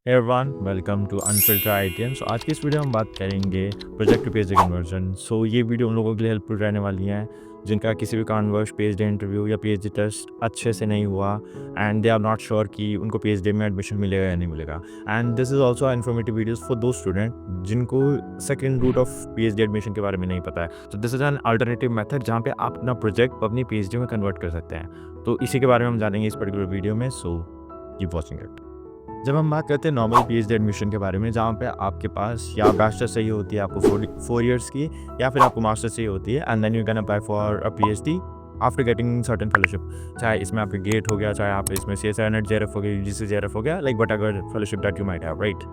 Hey everyone, welcome to Unfiltered ITM। सो आज की इस वीडियो में हम बात करेंगे प्रोजेक्ट टू पीएचडी कन्वर्जन। सो ये वीडियो उन लोगों के लिए हेल्पफुल रहने वाली है जिनका किसी भी कारणवश पीएचडी इंटरव्यू या पीएचडी टेस्ट अच्छे से नहीं हुआ and they are not sure कि उनको पीएचडी में एडमिशन मिलेगा या नहीं मिलेगा। And this is also informative videos for the student जिनको second route of PhD admission के बारे में नहीं पता है। तो this is an alternative method जहाँ पे आप अपना प्रोजेक्ट अपनी पीएचडी में कन्वर्ट कर सकते हैं। तो इसी के बारे में हम जानेंगे इस पर्टिकुलर वीडियो में। So keep watching it. जब हम बात करते हैं नॉर्मल पीएचडी एडमिशन के बारे में, जहाँ पे आपके पास या बैचलर्स चाहिए होती है आपको 4 इयर्स की, या फिर आपको मास्टर्स चाहिए होती है, and then you can apply for a PhD after getting certain fellowship. चाहे इसमें आपके गेट हो गया, चाहे आप इसमें CSIR नेट JRF हो गया, UGC JRF हो गया, like what ever fellowship that you might have, right?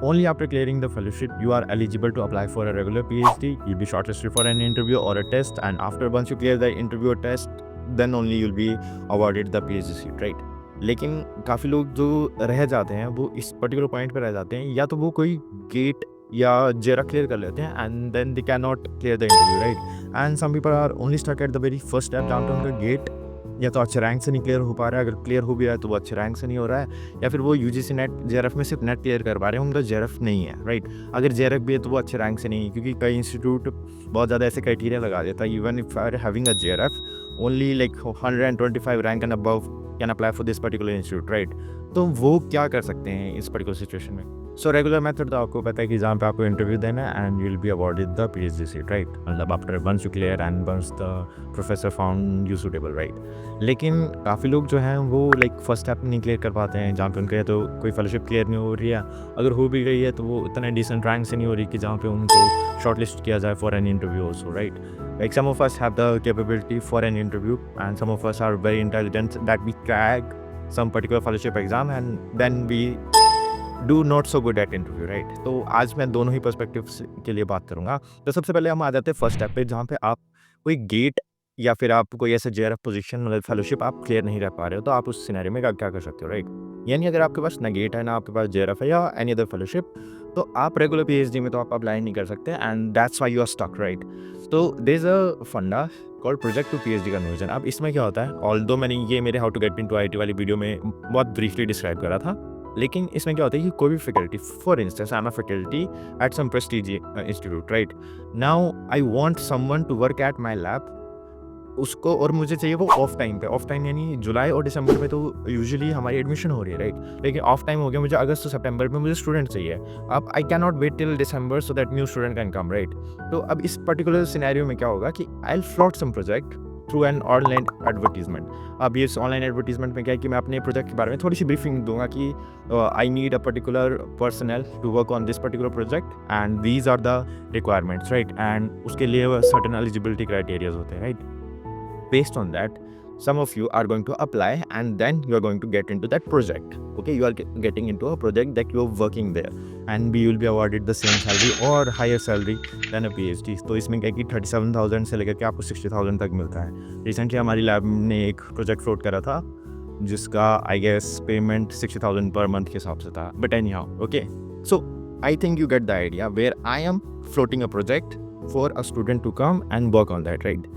Only after clearing the fellowship, you are eligible to apply for a regular PhD. You'll be shortlisted for an interview or a test, and after once you clear the interview or test, then only you'll be awarded the PhD seat, right? लेकिन काफ़ी लोग जो रह जाते हैं वो इस particular point पे रह जाते हैं, या तो वो कोई गेट या जेरा क्लियर कर लेते हैं and then they can not clear the interview, right? And some people are only stuck at the very first step, जहाँ पे उनका गेट या तो अच्छे रैंक से नहीं क्लियर हो पा रहा है, अगर क्लियर हो भी रहा है तो वो अच्छे रैंक से नहीं हो रहा है, या फिर वो UGC नेट JRF में सिर्फ नेट क्लियर कर पा रहे हैं, उनका JRF नहीं है, राइट? अगर JRF भी है तो वो अच्छे रैंक से नहीं है, क्योंकि कई इंस्टीट्यूट बहुत ज़्यादा ऐसे क्राइटेरिया लगा देता है, even if are having a JRF only like 125 rank and above can apply for this particular institute, right? तो वो क्या कर सकते हैं इस पर्टिकुलर सिचुएशन में? सो रेगुलर मेथड तो आपको पता है कि जहाँ पे आपको इंटरव्यू देना है and you will be awarded the PhD seat, right? मतलब after once you clear and once the professor found you suitable, right? लेकिन काफ़ी लोग जो हैं वो लाइक फर्स्ट स्टेप नहीं क्लियर कर पाते हैं, जहाँ पे उनका तो कोई फेलोशिप क्लियर नहीं हो रही है, अगर हो भी गई है तो वो इतना डिसेंट रैंक से नहीं हो रही कि जहाँ पे उनको शॉर्टलिस्ट किया जाए for an interview also, right? Like some of us have the capability for an interview, and some of us are very intelligent that we crack some particular fellowship exam and then we do not so good at interview, right? तो आज मैं दोनों ही perspectives के लिए बात करूंगा। तो सबसे पहले हम आ जाते हैं फर्स्ट स्टेप पे, जहाँ पे आप कोई गेट या फिर आप कोई ऐसे JRF पोजीशन मतलब फेलोशिप आप क्लियर नहीं रह पा रहे हो, तो आप उस सिनेरियो में क्या कर सकते हो, राइट? यानी अगर आपके पास ना गेट है, ना आपके पास JRF है या एनी अदर फेलोशिप, तो आप रेगुलर PhD में तो आप अप्लाई नहीं कर सकते, and that's why you are stuck, right? तो there is a funda called project to PhD conversion. अब इसमें क्या होता है, ऑल्दो मैंने ये मेरे how to get into IIT वाली वीडियो में बहुत ब्रीफली डिस्क्राइब करा था, लेकिन इसमें क्या होता है कि कोई भी faculty, for instance I am a faculty at some prestige institute, right? Now I want someone to work at my lab, उसको और मुझे चाहिए वो ऑफ टाइम पे। ऑफ टाइम यानी जुलाई और दिसंबर में तो यूजुअली हमारी एडमिशन हो रही है, राइट? लेकिन ऑफ टाइम हो गया, मुझे अगस्त और सितंबर में मुझे स्टूडेंट चाहिए। अब I can not wait till December so that new student can come, right? तो अब इस पर्टिकुलर सिनेरियो में क्या होगा कि I will float some project through an online advertisement. अब ये ऑनलाइन एडवर्टीजमेंट में क्या है कि मैं अपने प्रोजेक्ट के बारे में थोड़ी सी ब्रीफिंग दूंगा कि I need a particular personnel to work on this particular project and these are the requirements, right? And उसके लिए सर्टेन एलिजिबिलिटी क्राइटेरियाज होते हैं, right? Based on that, some of you are going to apply and then you are going to get into that project, okay? You are getting into a project that you are working there, and you will be awarded the same salary or higher salary than a PhD। तो इसमें क्या है कि 37,000 से लेकर के आपको 60,000 तक मिलता है। रिसेंटली हमारी लैब ने एक प्रोजेक्ट फ्लोट करा था जिसका I guess payment 60,000 per month के हिसाब से था, but anyhow, okay? So I think you get the idea where I am floating a project for a student to come and work on that, right?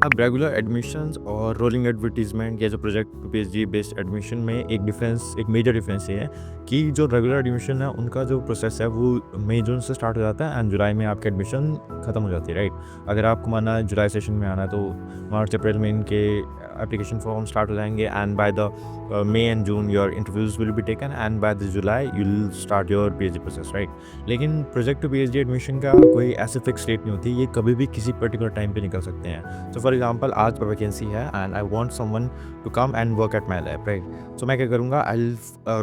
अब regular admissions और rolling advertisement या जो project PhD based admission में एक major difference ये है कि जो रेगुलर एडमिशन है उनका जो प्रोसेस है वो मई जून से स्टार्ट हो जाता है एंड जुलाई में आपकी एडमिशन ख़त्म हो जाती है, राइट? अगर आपको माना जुलाई सेशन में आना है तो मार्च अप्रैल में इनके एप्लीकेशन फॉर्म स्टार्ट हो जाएंगे, and by the May and June your interviews will be taken and by the July you will start your PhD process, right? लेकिन प्रोजेक्ट टू PhD एडमिशन का कोई ऐसे फिक्स डेट नहीं होती, ये कभी भी किसी पर्टिकुलर टाइम पे निकल सकते हैं। सो फॉर एग्जांपल आज पर वैकेंसी है and I want someone to come and work at my lab, right? So मैं क्या करूँगा, I will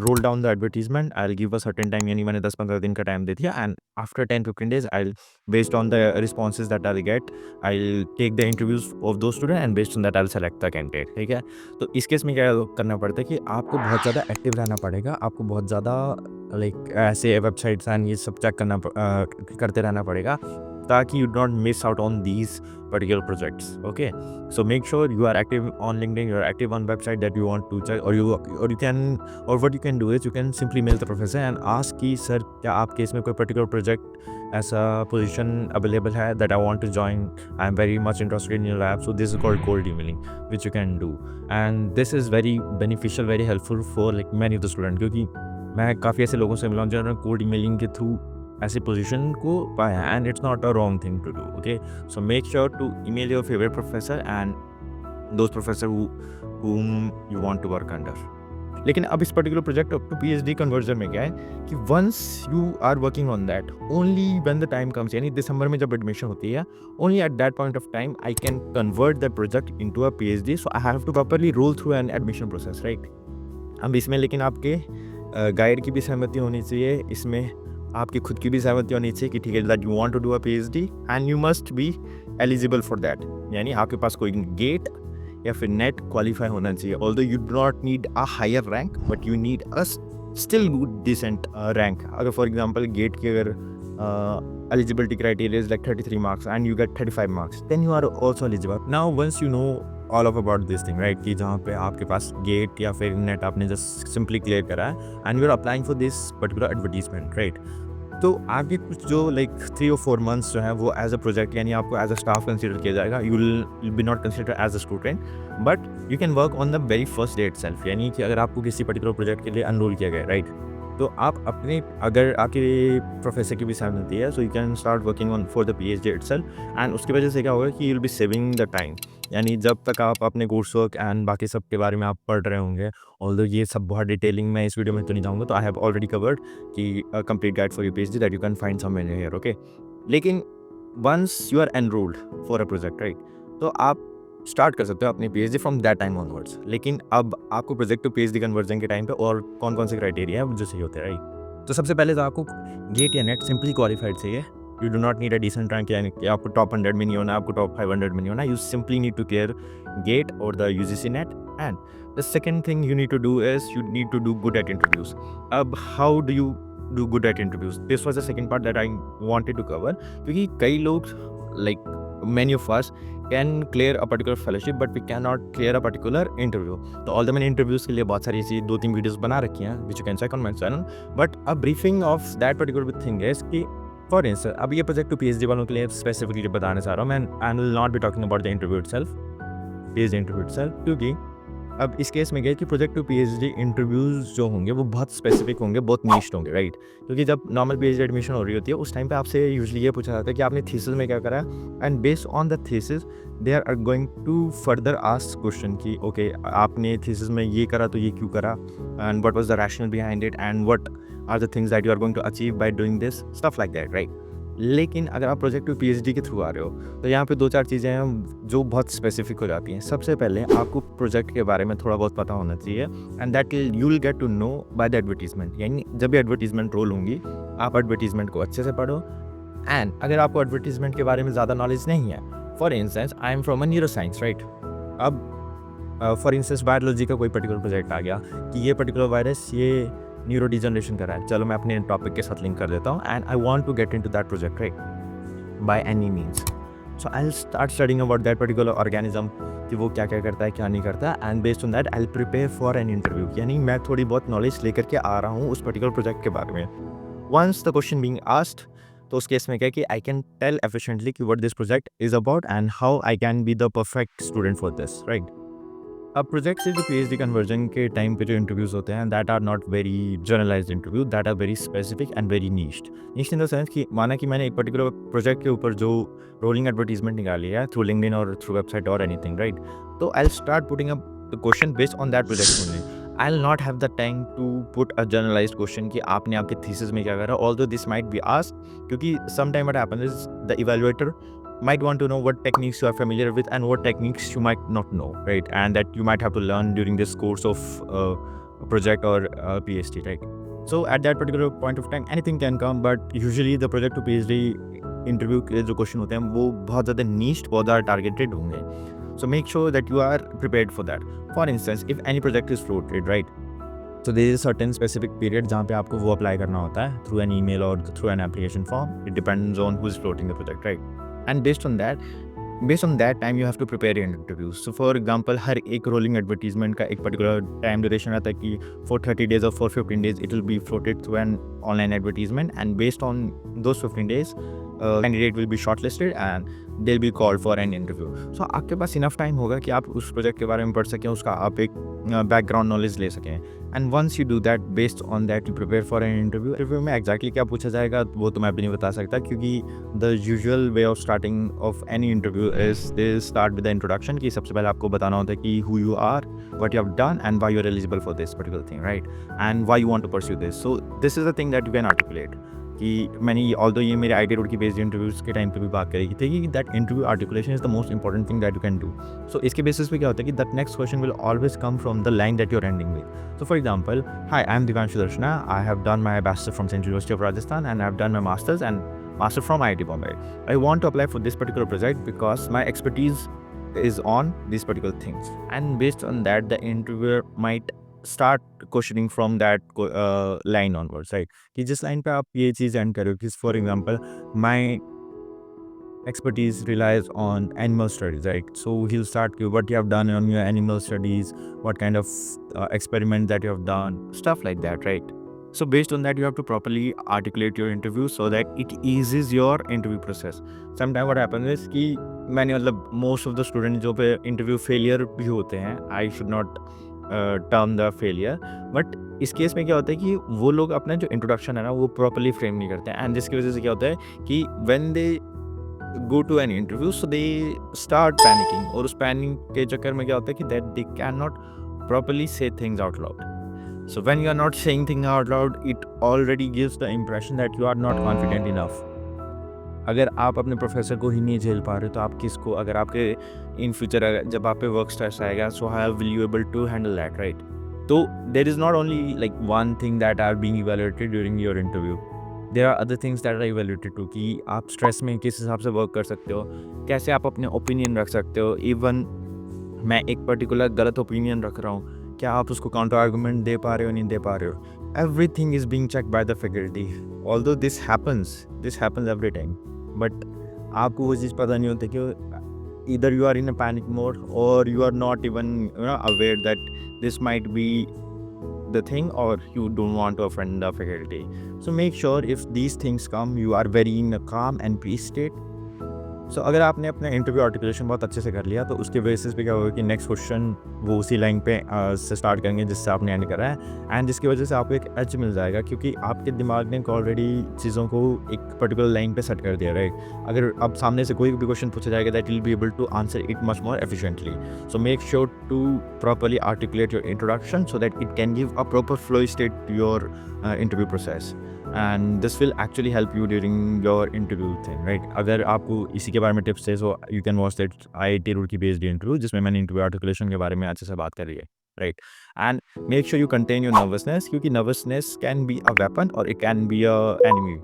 roll down the advertisement, I will give a certain time, यानी मैंने 10-15 दिन का टाइम दे दिया, and after 10-15 days I will based on the responses that I will get I will take the interviews of दो student and based on that I will select the candidate, ठीक है? तो इस केस में क्या करना पड़ता है कि आपको बहुत ज़्यादा एक्टिव रहना पड़ेगा, आपको बहुत ज़्यादा लाइक ऐसे वेबसाइट्स एंड ये सब चेक करते रहना पड़ेगा ताकि you don't miss out on these particular projects, okay? So make sure you are active on LinkedIn, you are active on website that you want to check, or what you can do is you can simply mail the professor and ask कि sir क्या आपके इसमें कोई particular project ऐसा position available है that I want to join, I am very much interested in your lab, so this is called cold emailing which you can do, and this is very beneficial, very helpful for like many of the students, क्योंकि मैं काफ़ी ऐसे लोगों से मिला हूँ जिन्होंने cold emailing के थ्रू ऐसी पोजीशन को पाया, and it's not a wrong thing to do. Okay, so make sure to email your favourite professor and those professor whom you want to work under. लेकिन अब इस particular project up to PhD conversion में क्या है कि once you are working on that, only when the time comes, यानी दिसंबर में जब एडमिशन होती है, only eight that point of time I can convert that project into a PhD. So I have to properly roll through an admission process, right. अब इसमें लेकिन आपके गाइड की भी सहमति होनी चाहिए, इसमें आपकी खुद की भी सहमति होनी चाहिए कि ठीक है that you want to do a PhD and you must be eligible for that. यानी आपके पास कोई गेट या फिर नेट क्वालिफाई होना चाहिए. Although you do not need a higher rank, but you need a still good decent rank. अगर for example GATE की अगर eligibility criteria is like 33 marks and you get 35 marks, then you are also eligible. Now once you know all of about this thing, right, कि जहाँ पे आपके पास gate या फिर net आपने जस्ट सिंपली क्लियर करा है and you are applying for this particular advertisement, right. तो आपके कुछ जो लाइक 3 or 4 months जो है वो एज अ प्रोजेक्ट, यानी आपको एज अ स्टाफ कंसिडर किया जाएगा. You will be not consider as a student, but you can work on the very first day itself. यानी कि अगर आपको किसी पर्टिकुलर प्रोजेक्ट के लिए एनरोल किया गया, राइट, तो आप अपने अगर आपके प्रोफेसर की भी सहमति है, so you can start working on for the PhD itself. And उसकी वजह से क्या होगा कि you will B saving the time. यानी जब तक आप अपने कोर्स वर्क एंड बाकी सब के बारे में आप पढ़ रहे होंगे, ऑल्दो ये सब बहुत डिटेलिंग मैं इस वीडियो में तो नहीं जाऊँगा, तो आई हैव ऑलरेडी कवर्ड कि complete guide for your PhD that you can find somewhere here. Okay, लेकिन once you are enrolled for a project, right, तो आप स्टार्ट कर सकते हो अपनी PhD from that time onwards. लेकिन अब आपको प्रोजेक्ट टू पीएचडी कन्वर्जन के टाइम पे और कौन कौन से क्राइटेरिया है जो सही होते हैं, राइट. तो सबसे पहले तो आपको गेट या नेट सिंपली क्वालिफाइड चाहिए. You do not need a decent rank, यानी कि आपको टॉप 100 में नहीं होना, आपको टॉप 500 में नहीं होना. You simply need to clear GATE और the UGC NET. And the second thing you need to do is you need to do good at interviews. अब how do you do good at interviews? This was the second part that I wanted to cover, क्योंकि कई लोग like many of us can clear a particular fellowship but we cannot clear a particular interview. तो all the मैंने interviews के लिए बहुत सारी ऐसी 2-3 वीडियोस बना रखी हैं which you can check on my channel, but a briefing of that particular thing is कि फॉर इंस्टेंस अब ये प्रोजेक्ट टू पीएचडी वालों के लिए स्पेसिफिकली बताना चाह रहा हूँ मैं. आई will not be talking about the interview itself, PhD interview itself, क्योंकि अब इस केस में क्या है कि प्रोजेक्ट टू पीएचडी इंटरव्यूज़ जो होंगे वो बहुत स्पेसिफिक होंगे, बहुत नीश्ड होंगे, राइट. क्योंकि जब नॉर्मल पीएचडी एडमिशन हो रही होती है उस टाइम पे आपसे यूजुअली ये पूछा जाता है कि आपने थीसिस में क्या करा है, and based on the thesis they are going to further ask question कि ओके आपने थीसिस में ये करा तो ये क्यों करा, and what was the rationale behind it, and what are the things that you are going to achieve by doing this stuff like that, right. लेकिन अगर आप प्रोजेक्ट टू पीएचडी के थ्रू आ रहे हो तो यहाँ पे 2-4 चीज़ें हैं जो बहुत स्पेसिफिक हो जाती हैं. सबसे पहले आपको प्रोजेक्ट के बारे में थोड़ा बहुत पता होना चाहिए, and that you will get to know by the advertisement. यानी जब भी एडवर्टीजमेंट रोल होंगी आप एडवर्टीजमेंट को अच्छे से पढ़ो. एंड अगर आपको एडवर्टीजमेंट के बारे में ज़्यादा नॉलेज नहीं है, for instance I am from a neuro science, right. अब फॉर इंस्टेंस वायरोलॉजी का कोई पर्टिकुलर प्रोजेक्ट आ गया कि ये पर्टिकुलर वायरस ये न्यूरो डिजनरेशन कर रहा है, चलो मैं अपने टॉपिक के साथ लिंक कर देता हूँ, and I want to get into that project, right, by any means. So I will start studying about that particular organism कि वो क्या क्या करता है क्या नहीं करता, and based on that I will prepare for an interview. यानी मैं थोड़ी बहुत नॉलेज लेकर के आ रहा हूँ उस पर्टिकुलर प्रोजेक्ट के बारे में. Once the question being asked, तो उस केस में क्या है कि आई कैन टेल एफिशिएंटली कि what this project is about and how I can be the perfect student for this, right. अब प्रोजेक्ट से जो पीएचडी कन्वर्जन के टाइम पे जो इंटरव्यूज़ होते हैं that are not very generalised interview, that are very specific and very niched in the sense कि माना कि मैंने एक पर्टिकुलर प्रोजेक्ट के ऊपर जो रोलिंग एडवर्टीजमेंट निकाली है थ्रू लिंक्डइन और थ्रू वेबसाइट और एनीथिंग, राइट, तो I will start putting up the question based on that project only. I will not have the time to put a generalised question कि आपने आपके thesis में क्या करा, although this might be asked, क्योंकि some time what happens is the evaluator might want to know what techniques you are familiar with and what techniques you might not know, right, and that you might have to learn during this course of a project or a PhD, right. So at that particular point of time anything can come, but usually the project to PhD interview के जो question होते हैं वो बहुत ज़्यादा niched, बहुत ज़्यादा targeted होंगे. So make sure that you are prepared for that. For instance, if any project is floated, right, so there is a certain specific period जहाँ पे आपको वो अप्लाई करना होता है through an email or through an application form. It depends on who is floating the project, right. And based on that time you have to prepare your interviews. So for example हर एक rolling advertisement का एक particular time duration रहता है कि for 30 days or for 15 days it will be floated through an online advertisement, and based on those 15 days candidate will be shortlisted and they be called for an interview. So आपके पास enough time होगा कि आप उस project के बारे में पढ़ सकें, उसका आप एक बैकग्राउंड नॉलेज ले सकें। And once you do that, based on that you prepare for an interview में एग्जैक्टली क्या पूछा जाएगा वो तो मैं भी नहीं बता सकता, क्योंकि the usual way of starting of any interview is they start with the introduction, कि सबसे पहले आपको बताना होता है कि who you are, what you have done, and why you're eligible for this particular thing, right? And why you want to pursue this. So this is the thing that you can articulate. कि मैंने although ये मेरे IT road की based interviews के time पे भी बात करी थी कि that interview articulation is the most important thing that you can do. So इसके बेसिस पे क्या होता है कि that next question will always come from the line that you are ending with. So for example, hi I am Divanshu Darshana, I have done my bachelor from central university of Rajasthan and I have done my masters and master from IIT Bombay. I want to apply for this particular project because my expertise is on these particular things, and based on that the interviewer might start questioning from that line onwards, right? कि जिस line पे आप ये चीज़ end करो कि for example my expertise relies on animal studies, right? So he'll start what you have done on your animal studies, what kind of experiment that you have done, stuff like that, right? So based on that you have to properly articulate your interview so that it eases your interview process. Sometimes what happens is कि मैंने मतलब most of the students जो पे interview failure भी होते हैं, I should not term the failure, but इस case में क्या होता है कि वो लोग अपना जो इंट्रोडक्शन है ना वो प्रॉपरली फ्रेम नहीं करते हैं, एंड जिसकी वजह से क्या होता है कि when they go to an interview so they start panicking, और उस पैनिक के चक्कर में क्या होता है कि that they cannot properly say things out loud. So when you are not saying things out loud, it already gives the impression that you are not confident enough. अगर आप अपने प्रोफेसर को ही नहीं झेल पा रहे तो आप किसको, अगर आपके इन फ्यूचर जब आप पे वर्क स्ट्रेस आएगा, so how will you able to handle that, right? तो there is not only like one thing that are being evaluated during your interview, there are other things that are evaluated too, कि आप stress में किस हिसाब से work कर सकते हो, कैसे आप अपने ओपिनियन रख सकते हो। इवन मैं एक पर्टिकुलर गलत ओपिनियन रख रहा हूँ, क्या आप उसको काउंटर आर्गूमेंट दे पा रहे हो, नहीं दे पा रहे हो। Everything is being checked by the faculty, although this happens every time, but आपको वो चीज़ पता नहीं होती कि either you are in a panic mode or you are not even aware that this might be the thing, or you don't want to offend the faculty. So make sure if these things come, you are very in a calm and peace state. सो अगर आपने अपना interview articulation बहुत अच्छे से कर लिया तो उसके बेसिस पे क्या होगा कि नेक्स्ट क्वेश्चन वो उसी लाइन पे से स्टार्ट करेंगे जिससे आपने एंड करा है, एंड जिसकी वजह से आपको एक एज मिल जाएगा, क्योंकि आपके दिमाग ने ऑलरेडी चीज़ों को एक पर्टिकुलर लाइन पे सेट कर दिया, राइट? अगर अब सामने से कोई भी क्वेश्चन पूछा जाएगा that will be able to answer it much more efficiently. So make sure to properly articulate your introduction so that it can give a proper flow state to your interview process, and this will actually help you during your interview thing, right? अगर आपको इसी के बारे में tips है so you can watch that IIT Roorkee based interview जिसमें मैंने interview articulation के बारे में अच्छे से बात करी है, right? And make sure you contain your nervousness, क्योंकि nervousness can be a weapon or it can be a enemy.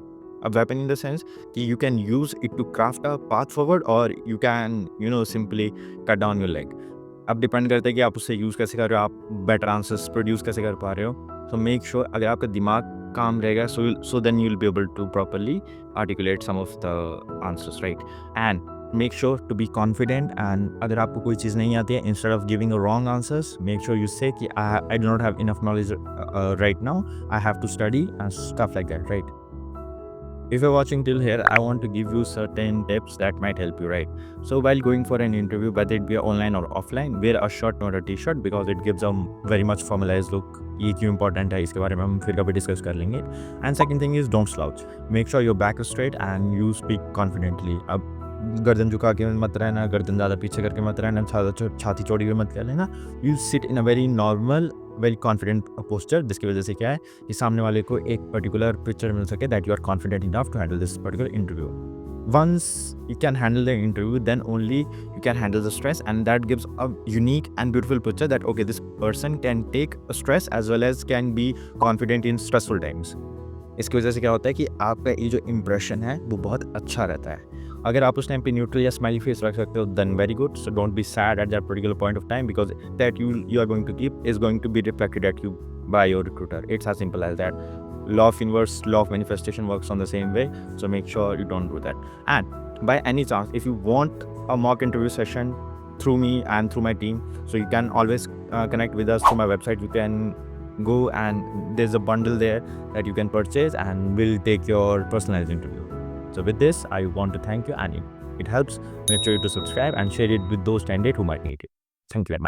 A weapon in the sense कि you can use it to craft a path forward, or you can simply cut down your leg. अब depend करता है कि आप उससे use कैसे कर रहे हो, आप बेटर आंसर्स प्रोड्यूस कैसे कर पा रहे हो। सो मेक श्योर अगर आपका दिमाग काम रहेगा so then you'll be able to properly articulate some of the answers, right? And make sure to be confident, and अगर आपको कोई चीज़ नहीं आती है, instead of giving a wrong answers, make sure you say कि I do not have enough knowledge right now, I have to study and stuff like that, right? If you're watching till here, I want to give you certain tips that might help you, right? So while going for an interview, whether it be online or offline, wear a shirt, not a t-shirt, because it gives a very much formalized look. ये क्यों important है इसके बारे में हम फिर कभी discuss कर लेंगे। And second thing is don't slouch, make sure your back straight and you speak confidently. अब गर्दन झुका के मत रहना, गर्दन ज़्यादा पीछे करके मत रहना, छाती चौड़ी हुई मत कर लेना। You sit in a very normal, very confident posture, जिसकी वजह से क्या है कि सामने वाले को एक पर्टिकुलर पिक्चर मिल सके that you are confident enough to handle this particular interview. Once you can handle the interview, then only you can handle the stress, and that gives a unique and beautiful picture that okay, this person can take a stress as well as can be confident in stressful times. इसकी वजह से क्या होता है कि आपका ये जो इम्प्रेशन है वो बहुत अच्छा रहता है। अगर आप उस टाइम पे न्यूट्रल या स्माइली फेस रख सकते हो then very good, so don't be sad at that particular point of time, because that you are going to keep is going to be reflected at you by your recruiter. It's as simple as that. Law of inverse, law of manifestation works on the same way, so make sure you don't do that. And by any chance, if you want a mock interview session through me and through my team, so you can always connect with us through my website. You can go and there's a bundle there that you can purchase, and we'll take your personalized interview. So with this, I want to thank you, and it helps, make sure to subscribe and share it with those candidates who might need it. Thank you very much.